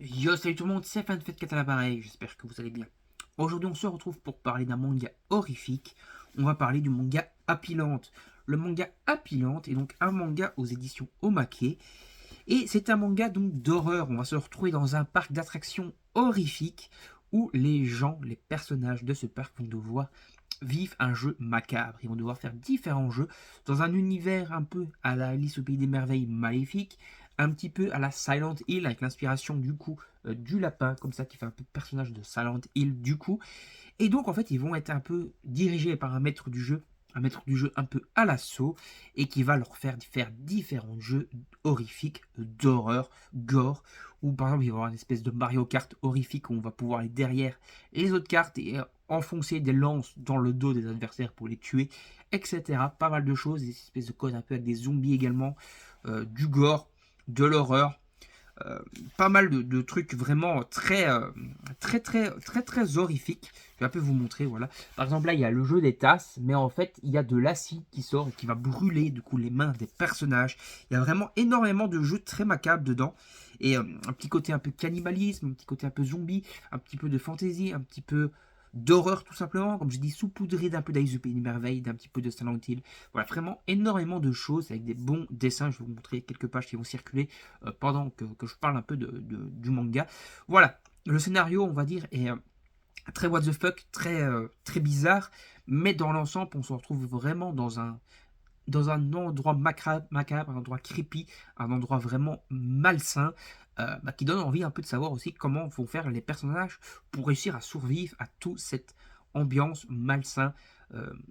Yo, salut tout le monde, c'est FanFat4 à l'appareil, j'espère que vous allez bien. Aujourd'hui, on se retrouve pour parler d'un manga horrifique. On va parler du manga Happy Land. Le manga Happy Land est donc un manga aux éditions Omake. Et c'est un manga donc d'horreur. On va se retrouver dans un parc d'attractions horrifique où les gens, les personnages de ce parc vont devoir vivre un jeu macabre. Ils vont devoir faire différents jeux dans un univers un peu à la Alice au Pays des Merveilles maléfique, un petit peu à la Silent Hill avec l'inspiration du coup du lapin comme ça qui fait un peu personnage de Silent Hill du coup. Et donc en fait ils vont être un peu dirigés par un maître du jeu un peu à l'assaut et qui va leur faire différents jeux horrifiques, d'horreur, gore, ou par exemple il va y avoir une espèce de Mario Kart horrifique où on va pouvoir aller derrière les autres cartes et enfoncer des lances dans le dos des adversaires pour les tuer, etc. Pas mal de choses, des espèces de codes un peu avec des zombies également, du gore, de l'horreur, euh, pas mal de trucs vraiment très horrifiques. Je vais un peu vous montrer, voilà. Par exemple, là, il y a le jeu des tasses, mais en fait, il y a de l'acide qui sort et qui va brûler, du coup, les mains des personnages. Il y a vraiment énormément de jeux très macabres dedans. Et un petit côté un peu cannibalisme, un petit côté un peu zombie, un petit peu de fantasy, un petit peu d'horreur tout simplement, comme je dis, saupoudré d'un peu d'Alice au Pays des Merveilles, d'un petit peu de Silent Hill. Voilà, vraiment énormément de choses avec des bons dessins. Je vais vous montrer quelques pages qui vont circuler pendant que je parle un peu du manga. Voilà, le scénario, on va dire, est très what the fuck, très bizarre, mais dans l'ensemble, on se retrouve vraiment dans un endroit macabre, un endroit creepy, un endroit vraiment malsain, qui donne envie un peu de savoir aussi comment vont faire les personnages pour réussir à survivre à toute cette ambiance malsain,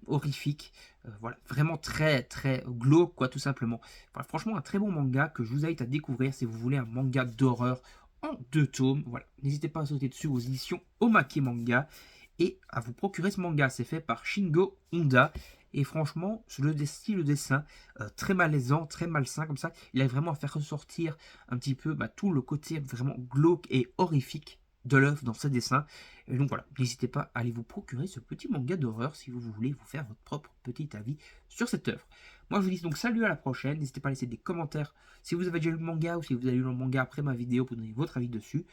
horrifique, voilà, vraiment très glauque quoi tout simplement. Voilà, franchement un très bon manga que je vous invite à découvrir si vous voulez un manga d'horreur en 2 tomes. Voilà, n'hésitez pas à sauter dessus aux éditions Omake Manga et à vous procurer ce manga. C'est fait par Shingo Honda. Et franchement, le style de dessin, très malaisant, très malsain comme ça, il arrive vraiment à faire ressortir un petit peu tout le côté vraiment glauque et horrifique de l'œuvre dans ses dessins. Et donc voilà, n'hésitez pas à aller vous procurer ce petit manga d'horreur si vous voulez vous faire votre propre petit avis sur cette œuvre. Moi je vous dis donc salut à la prochaine, n'hésitez pas à laisser des commentaires si vous avez déjà lu le manga ou si vous avez lu le manga après ma vidéo pour donner votre avis dessus.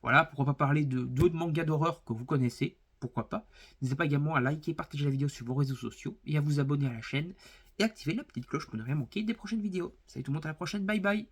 Voilà, pourquoi pas parler d'autres mangas d'horreur que vous connaissez, pourquoi pas. N'hésitez pas également à liker, partager la vidéo sur vos réseaux sociaux et à vous abonner à la chaîne et activer la petite cloche pour ne rien manquer des prochaines vidéos. Salut tout le monde, à la prochaine, bye bye.